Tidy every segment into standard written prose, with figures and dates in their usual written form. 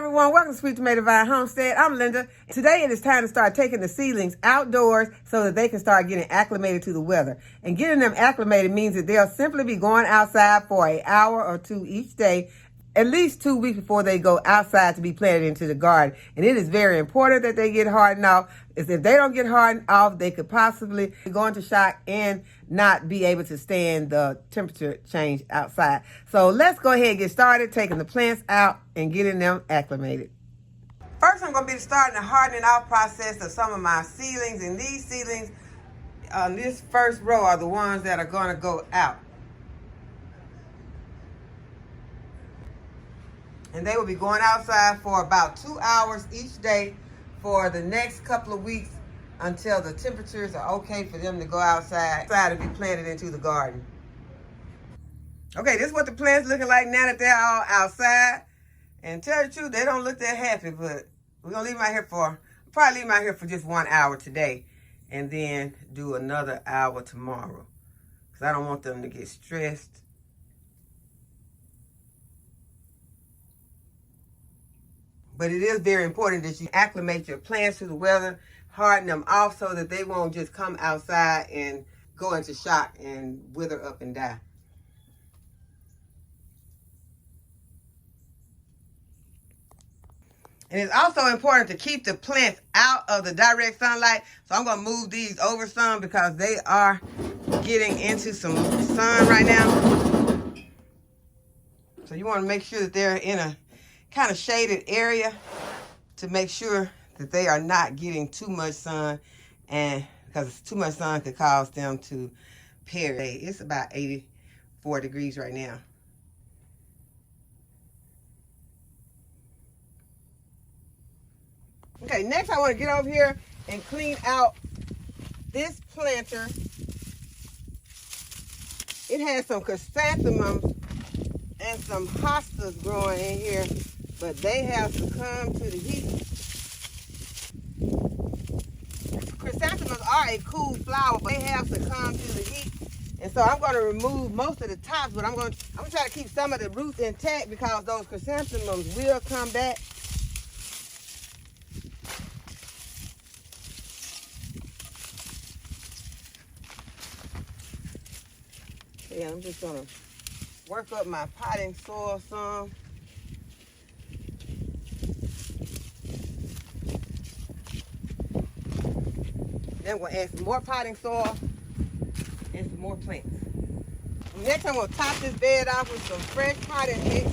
everyone, welcome to Sweet Tomato Vine Homestead. I'm Linda. Today it is time to start taking the seedlings outdoors so that they can start getting acclimated to the weather. And getting them acclimated means that they'll simply be going outside for an hour or two each day, at least 2 weeks before they go outside to be planted into the garden. And it is very important that they get hardened off. If they don't get hardened off, they could possibly go into shock and not be able to stand the temperature change outside. So let's go ahead and get started taking the plants out and getting them acclimated. First, I'm going to be starting the hardening off process of some of my seedlings. And these seedlings on this first row are the ones that are going to go out. And they will be going outside for about 2 hours each day for the next couple of weeks until the temperatures are okay for them to go outside and be planted into the garden. Okay, this is what the plants looking like now that they're all outside. And tell the truth, they don't look that happy, but we're gonna leave them out here probably leave them out here for just 1 hour today and then do another hour tomorrow. Because I don't want them to get stressed. But it is very important that you acclimate your plants to the weather, harden them off so that they won't just come outside and go into shock and wither up and die. And it's also important to keep the plants out of the direct sunlight. So I'm going to move these over some because they are getting into some sun right now. So you want to make sure that they're in a kind of shaded area to make sure that they are not getting too much sun, and because too much sun could cause them to perish. It's about 84 degrees right now. Okay, next I want to get over here and clean out this planter. It has some chrysanthemums and some hostas growing in here, but they have succumbed to the heat. Chrysanthemums are a cool flower, but they have succumbed to the heat. And so I'm going to remove most of the tops, but I'm going to try to keep some of the roots intact because those chrysanthemums will come back. Yeah, I'm just going to work up my potting soil some. Then we'll add some more potting soil and some more plants. Next, I'm going to top this bed off with some fresh potting mix.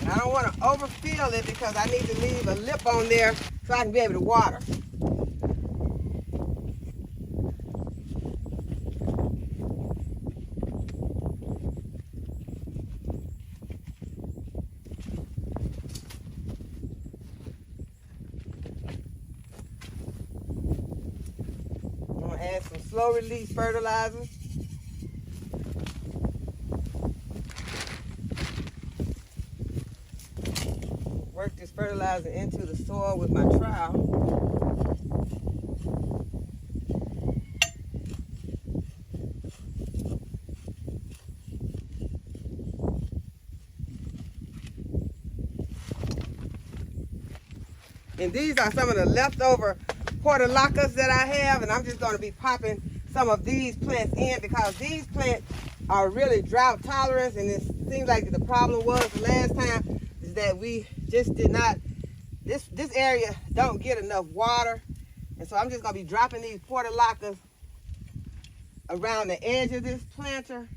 And I don't want to overfill it because I need to leave a lip on there so I can be able to water. Add some slow release fertilizer. Work this fertilizer into the soil with my trowel. And these are some of the leftover portulacas that I have, and I'm just going to be popping some of these plants in because these plants are really drought tolerant, and it seems like the problem was the last time is that we just did not, this area don't get enough water, and so I'm just going to be dropping these portulacas around the edge of this planter.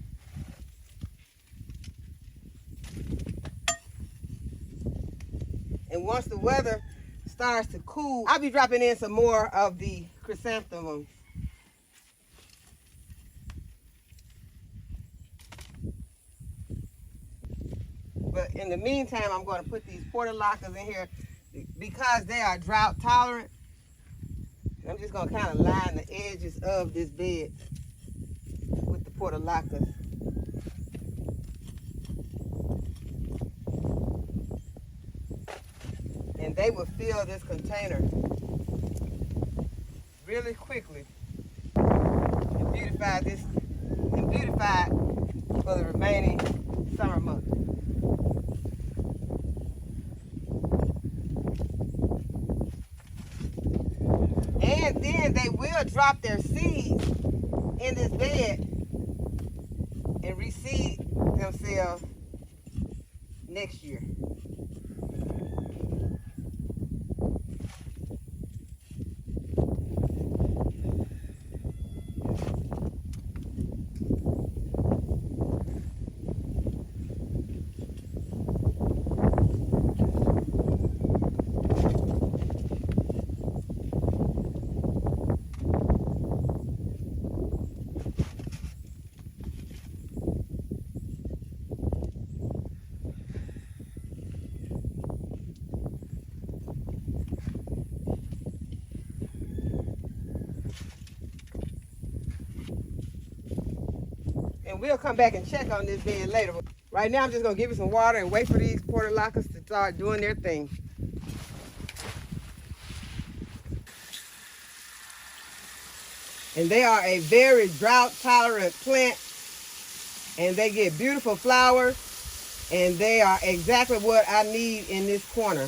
And once the weather starts to cool, I'll be dropping in some more of the chrysanthemums. But in the meantime, I'm going to put these portulacas in here because they are drought tolerant. I'm just going to kind of line the edges of this bed with the portulacas. And they will fill this container really quickly and beautify for the remaining summer months. And then they will drop their seeds in this bed and reseed themselves next year. And we'll come back and check on this bed later. Right now, I'm just going to give it some water and wait for these portulacas to start doing their thing. And they are a very drought-tolerant plant. And they get beautiful flowers. And they are exactly what I need in this corner.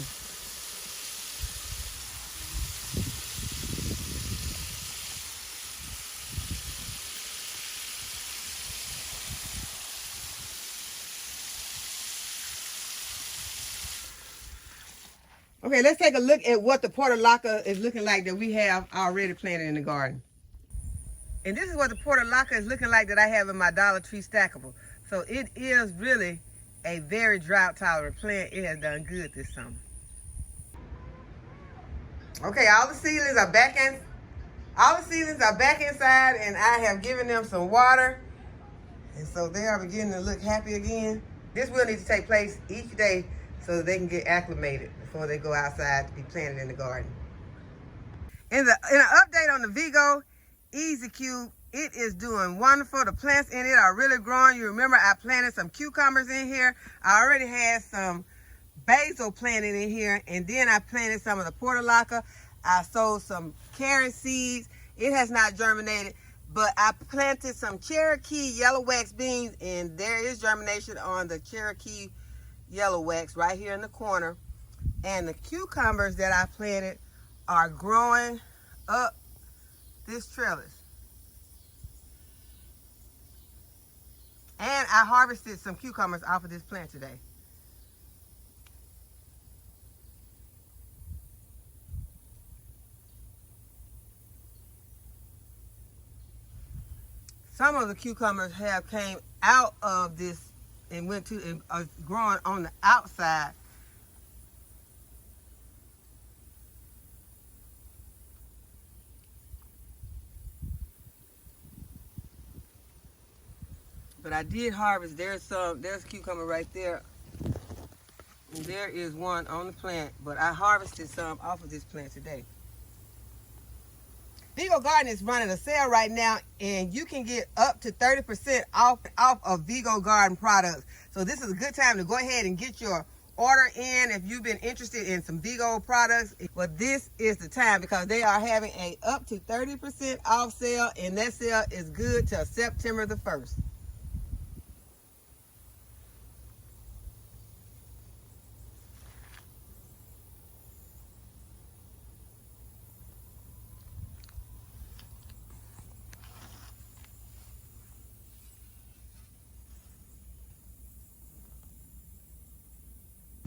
Okay, let's take a look at what the portulaca is looking like that we have already planted in the garden. And this is what the portulaca is looking like that I have in my Dollar Tree stackable. So it is really a very drought tolerant plant. It has done good this summer. Okay, all the seedlings are back inside, and I have given them some water. And so they are beginning to look happy again. This will need to take place each day so that they can get acclimated before they go outside to be planted in the garden. In an update on the Vego EZ Cube, it is doing wonderful. The plants in it are really growing. You remember I planted some cucumbers in here. I already had some basil planted in here, and then I planted some of the portulaca. I sowed some carrot seeds. It has not germinated, but I planted some Cherokee yellow wax beans, and there is germination on the Cherokee yellow wax right here in the corner. And the cucumbers that I planted are growing up this trellis. And I harvested some cucumbers off of this plant today. Some of the cucumbers have came out of this and went to and are growing on the outside. But I did harvest. There's cucumber right there. And there is one on the plant, but I harvested some off of this plant today. Vego Garden is running a sale right now, and you can get up to 30% off of Vego Garden products. So this is a good time to go ahead and get your order in if you've been interested in some Vego products. Well, this is the time because they are having a up to 30% off sale, and that sale is good till September the 1st.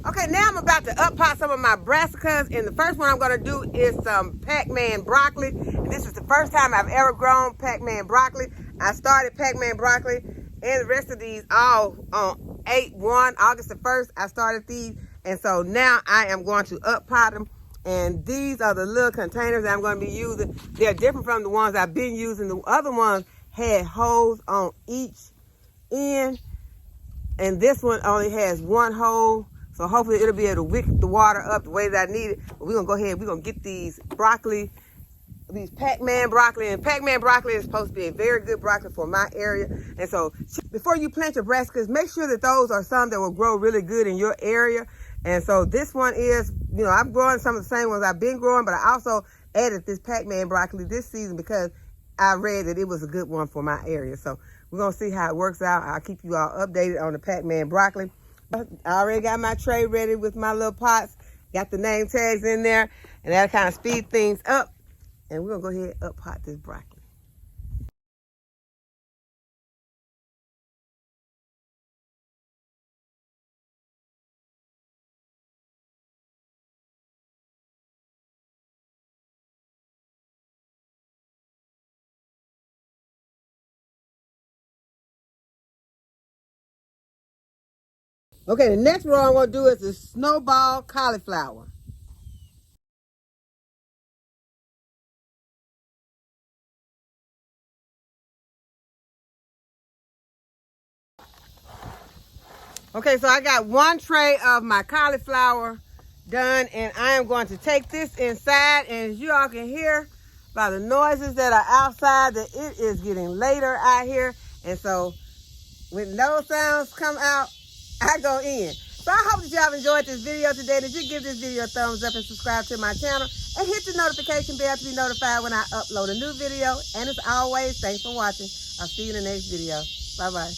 Okay, now I'm about to up-pot some of my brassicas, and the first one I'm going to do is some Pac-Man broccoli. And this is the first time I've ever grown Pac-Man broccoli. I started Pac-Man broccoli and the rest of these all on 8/1, August the 1st. I started these, and so now I am going to up-pot them. And these are the little containers that I'm going to be using. They're different from the ones I've been using. The other ones had holes on each end, and this one only has one hole. So hopefully it'll be able to wick the water up the way that I need it. But we're going to go ahead, we're going to get these broccoli, these Pac-Man broccoli. And Pac-Man broccoli is supposed to be a very good broccoli for my area. And so before you plant your brassicas, make sure that those are some that will grow really good in your area. And so this one is, you know, I'm growing some of the same ones I've been growing, but I also added this Pac-Man broccoli this season because I read that it was a good one for my area. So We're going to see how it works out. I'll keep you all updated on the Pac-Man broccoli. I already got my tray ready with my little pots. Got the name tags in there, and that'll kind of speed things up. And we're going to go ahead and up pot this broccoli. Okay, the next row I'm going to do is the snowball cauliflower. Okay, so I got one tray of my cauliflower done, and I am going to take this inside, and as you all can hear by the noises that are outside that it is getting later out here, and so when those sounds come out, I go in. So I hope that y'all enjoyed this video today, that you give this video a thumbs up and subscribe to my channel, and hit the notification bell to be notified when I upload a new video. And as always, thanks for watching. I'll see you in the next video. Bye-bye.